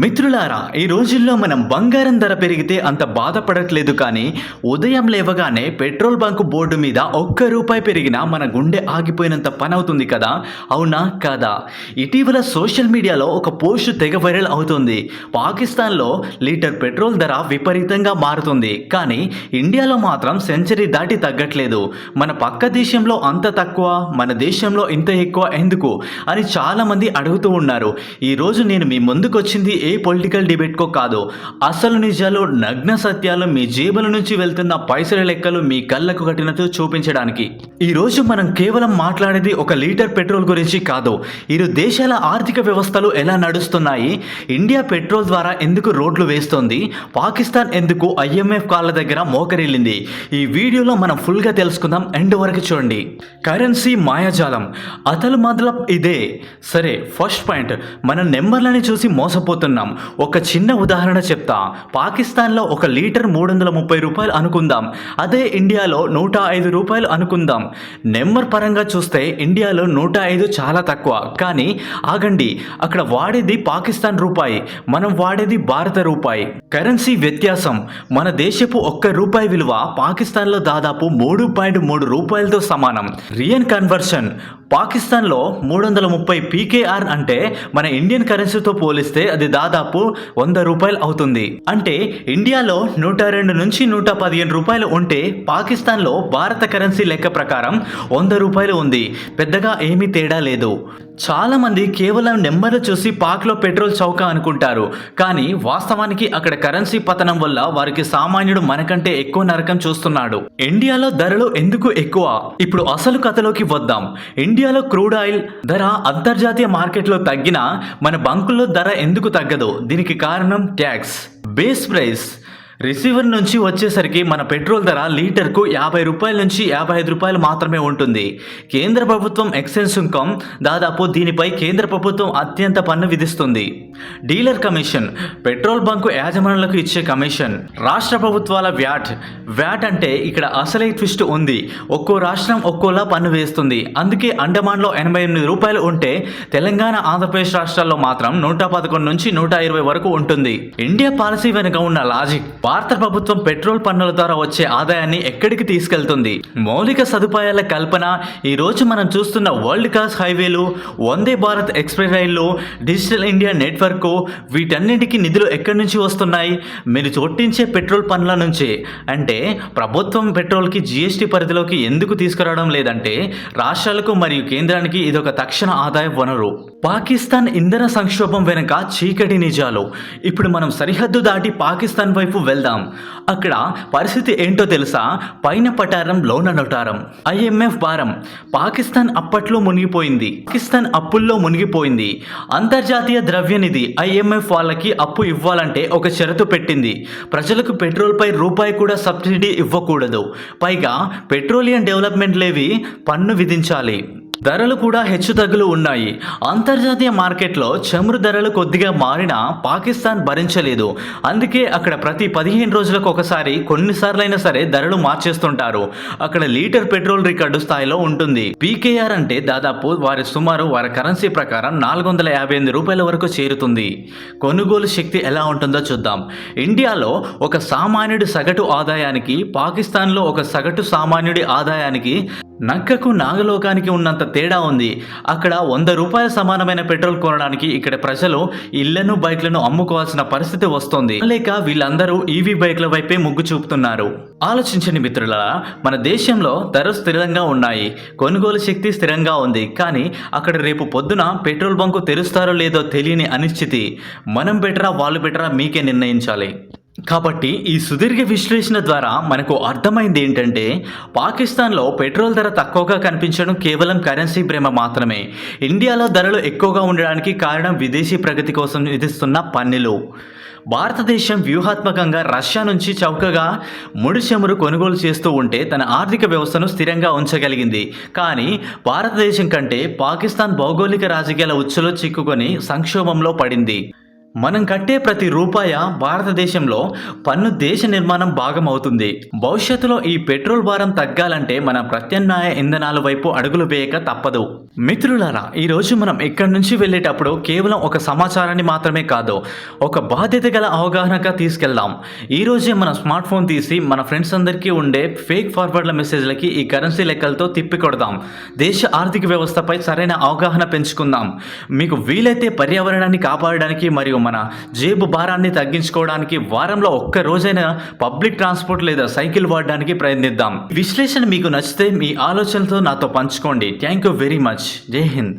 మిత్రులారా, ఈ రోజుల్లో మనం బంగారం ధర పెరిగితే అంత బాధపడట్లేదు. కానీ ఉదయం లేవగానే పెట్రోల్ బంక్ బోర్డు మీద ₹1 పెరిగినా మన గుండె ఆగిపోయినంత పని అవుతుంది కదా. అవునా కాదా? ఇటీవల సోషల్ మీడియాలో ఒక పోస్ట్ తెగ వైరల్ అవుతుంది. పాకిస్తాన్లో లీటర్ పెట్రోల్ ధర విపరీతంగా మారుతుంది, కానీ ఇండియాలో మాత్రం సెంచరీ దాటి తగ్గట్లేదు. మన పక్క దేశంలో అంత తక్కువ, మన దేశంలో ఇంత ఎక్కువ ఎందుకు అని చాలామంది అడుగుతూ ఉన్నారు. ఈరోజు నేను మీ ముందుకు వచ్చింది ఏ పొలిటికల్ డిబేట్కో కాదు, అసలు నిజాలు, నగ్న సత్యాలు, మీ జేబుల నుంచి వెళ్తున్న పైసల లెక్కలు మీ కళ్ళకు కట్టినట్టు చూపించడానికి. ఈరోజు మనం కేవలం మాట్లాడేది ఒక లీటర్ పెట్రోల్ గురించి కాదు. ఇరు దేశాల ఆర్థిక వ్యవస్థలు ఎలా నడుస్తున్నాయి, ఇండియా పెట్రోల్ ద్వారా ఎందుకు రోడ్లు వేస్తోంది, పాకిస్తాన్ ఎందుకు IMF కాళ్ళ దగ్గర మోకరిల్లింది. ఈ వీడియోలో మనం ఫుల్గా తెలుసుకుందాం. ఎండ్ వరకు చూడండి. కరెన్సీ మాయాజాలం అసలు మతలబ్ ఇదే. సరే, ఫస్ట్ పాయింట్, మన నెంబర్లని చూసి మోసపోతున్నాం. ఒక చిన్న ఉదాహరణ చెప్తా. పాకిస్తాన్లో ఒక లీటర్ ₹330 అనుకుందాం. అదే ఇండియాలో ₹105 అనుకుందాం. నెంబర్ పరంగా చూస్తే ఇండియాలో 105 చాలా తక్కువ. కానీ ఆగండి, అక్కడ వాడేది పాకిస్తాన్ రూపాయి, మనం వాడేది భారత రూపాయి. కరెన్సీ వ్యత్యాసం. మన దేశపు ₹1 విలువ పాకిస్తాన్లో దాదాపు ₹3.3తో సమానం. రియన్ కన్వర్షన్ పాకిస్తాన్లో 330 PKR అంటే మన ఇండియన్ కరెన్సీతో పోలిస్తే అది దాదాపు ₹100 అవుతుంది. అంటే ఇండియాలో 102 నుంచి ₹115 ఉంటే పాకిస్తాన్లో భారత కరెన్సీ లెక్క ప్రకారం ₹100 ఉంది. పెద్దగా ఏమీ తేడా లేదు. చాలా మంది కేవలం నెంబర్లు చూసి పాక్లో పెట్రోల్ చౌక అనుకుంటారు. కానీ వాస్తవానికి అక్కడ కరెన్సీ పతనం వల్ల వారికి సామాన్యుడు మనకంటే ఎక్కువ నరకం చూస్తున్నాడు. ఇండియాలో ధరలు ఎందుకు ఎక్కువ? ఇప్పుడు అసలు కథలోకి వద్దాం. ఇండియాలో క్రూడ్ ఆయిల్ ధర అంతర్జాతీయ మార్కెట్లో తగ్గినా మన బంకుల్లో ధర ఎందుకు తగ్గదు? దీనికి కారణం ట్యాక్స్. బేస్ ప్రైస్ రిసీవర్ నుంచి వచ్చేసరికి మన పెట్రోల్ ధర లీటర్కు ₹50 నుంచి ₹55 మాత్రమే ఉంటుంది. కేంద్ర ప్రభుత్వం ఎక్సైజ్ సుంకం దాదాపు దీనిపై కేంద్ర ప్రభుత్వం అత్యంత పన్ను విధిస్తుంది. డీలర్ కమిషన్ పెట్రోల్ బంకు యాజమానులకు ఇచ్చే కమిషన్. రాష్ట్ర ప్రభుత్వాల వ్యాట్ అంటే ఇక్కడ అసలే ట్విస్ట్ ఉంది. ఒక్కో రాష్ట్రం ఒక్కోలా పన్ను వేస్తుంది. అందుకే అండమాన్లో ₹88 ఉంటే తెలంగాణ, ఆంధ్రప్రదేశ్ రాష్ట్రాల్లో మాత్రం 111 నుంచి 120 వరకు ఉంటుంది. ఇండియా పాలసీ వెనుక ఉన్న లాజిక్. భారత ప్రభుత్వం పెట్రోల్ పన్నుల ద్వారా వచ్చే ఆదాయాన్ని ఎక్కడికి తీసుకెళ్తుంది? మౌలిక సదుపాయాల కల్పన. ఈరోజు మనం చూస్తున్న world class హైవేలు, Vande Bharat express రైళ్లు, డిజిటల్ ఇండియా నెట్వర్క్, వీటన్నిటికీ నిధులు ఎక్కడి నుంచి వస్తున్నాయి? మీరు చొట్టించే పెట్రోల్ పన్నుల నుంచే. అంటే ప్రభుత్వం పెట్రోల్కి GST పరిధిలోకి ఎందుకు తీసుకురావడం లేదంటే రాష్ట్రాలకు మరియు కేంద్రానికి ఇదొక తక్షణ ఆదాయ వనరు. పాకిస్తాన్ ఇంధన సంక్షోభం వెనుక చీకటి నిజాలు. ఇప్పుడు మనం సరిహద్దు దాటి పాకిస్తాన్ వైపు వెళ్దాం. అక్కడ పరిస్థితి ఏంటో తెలుసా? పైన పటారం లోన నొటారం. IMF భారం. పాకిస్తాన్ అప్పట్లో మునిగిపోయింది. పాకిస్తాన్ అప్పుల్లో మునిగిపోయింది. అంతర్జాతీయ ద్రవ్యనిధి IMF వాళ్ళకి అప్పు ఇవ్వాలంటే ఒక షరతు పెట్టింది. ప్రజలకు పెట్రోల్పై రూపాయి కూడా సబ్సిడీ ఇవ్వకూడదు. పైగా పెట్రోలియం డెవలప్మెంట్ లేవి పన్ను విధించాలి. ధరలు కూడా హెచ్చుతగ్గులు ఉన్నాయి. అంతర్జాతీయ మార్కెట్లో చమురు ధరలు కొద్దిగా మారినా పాకిస్తాన్ భరించలేదు. అందుకే అక్కడ ప్రతి 15 రోజులకు ఒకసారి, కొన్నిసార్లైనా సరే ధరలు మార్చేస్తుంటారు. అక్కడ లీటర్ పెట్రోల్ రికార్డు స్థాయిలో ఉంటుంది. PKR అంటే దాదాపు వారి కరెన్సీ ప్రకారం ₹458 వరకు చేరుతుంది. కొనుగోలు శక్తి ఎలా ఉంటుందో చూద్దాం. ఇండియాలో ఒక సామాన్యుడి సగటు ఆదాయానికి, పాకిస్తాన్లో ఒక సగటు సామాన్యుడి ఆదాయానికి నక్కకు నాగలోకానికి ఉన్నంత తేడా ఉంది. అక్కడ ₹100 సమానమైన పెట్రోల్ కొనడానికి ఇక్కడ ప్రజలు ఇళ్లను, బైక్లను అమ్ముకోవాల్సిన పరిస్థితి వస్తుంది. లేక వీళ్ళందరూ EV బైక్ల వైపే మొగ్గు చూపుతున్నారు. ఆలోచించండి మిత్రులారా, మన దేశంలో ధరలు స్థిరంగా ఉన్నాయి, కొనుగోలు శక్తి స్థిరంగా ఉంది. కానీ అక్కడ రేపు పొద్దున పెట్రోల్ బంకు తెరుస్తారో లేదో తెలియని అనిశ్చితి. మనం బెటరా, వాళ్ళు బెటరా, మీకే నిర్ణయించాలి. కాబట్టి ఈ సుదీర్ఘ విశ్లేషణ ద్వారా మనకు అర్థమైంది ఏంటంటే పాకిస్తాన్లో పెట్రోల్ ధర తక్కువగా కనిపించడం కేవలం కరెన్సీ భ్రమ మాత్రమే. ఇండియాలో ధరలు ఎక్కువగా ఉండడానికి కారణం విదేశీ ప్రగతి కోసం విధిస్తున్న పన్నులు. భారతదేశం వ్యూహాత్మకంగా రష్యా నుంచి చౌకగా ముడి చమురు కొనుగోలు చేస్తూ ఉంటే తన ఆర్థిక వ్యవస్థను స్థిరంగా ఉంచగలిగింది. కానీ భారతదేశం కంటే పాకిస్తాన్ భౌగోళిక రాజకీయాల ఉచ్చులో చిక్కుకొని సంక్షోభంలో పడింది. మనం కట్టే ప్రతి రూపాయ భారతదేశంలో పన్ను దేశ నిర్మాణం భాగం అవుతుంది. భవిష్యత్తులో ఈ పెట్రోల్ భారం తగ్గాలంటే మన ప్రత్యామ్నాయ ఇంధనాల వైపు అడుగులు వేయక తప్పదు. మిత్రులారా, ఈరోజు మనం ఇక్కడి నుంచి వెళ్ళేటప్పుడు కేవలం ఒక సమాచారాన్ని మాత్రమే కాదు, ఒక బాధ్యత గల అవగాహనగా తీసుకెళ్దాం. ఈ రోజే మన స్మార్ట్ ఫోన్ తీసి మన ఫ్రెండ్స్ అందరికీ ఉండే ఫేక్ ఫార్వర్డ్ల మెసేజ్లకి ఈ కరెన్సీ లెక్కలతో తిప్పి కొడదాం. దేశ ఆర్థిక వ్యవస్థపై సరైన అవగాహన పెంచుకుందాం. మీకు వీలైతే పర్యావరణాన్ని కాపాడడానికి మరియు మన జేబు భారాన్ని తగ్గించుకోవడానికి వారంలో ఒక్క రోజైనా పబ్లిక్ ట్రాన్స్పోర్ట్ లేదా సైకిల్ వాడడానికి ప్రయత్నిద్దాం. విశ్లేషణ మీకు నచ్చితే మీ ఆలోచనలతో నాతో పంచుకోండి. Thank you very much. జై హింద్.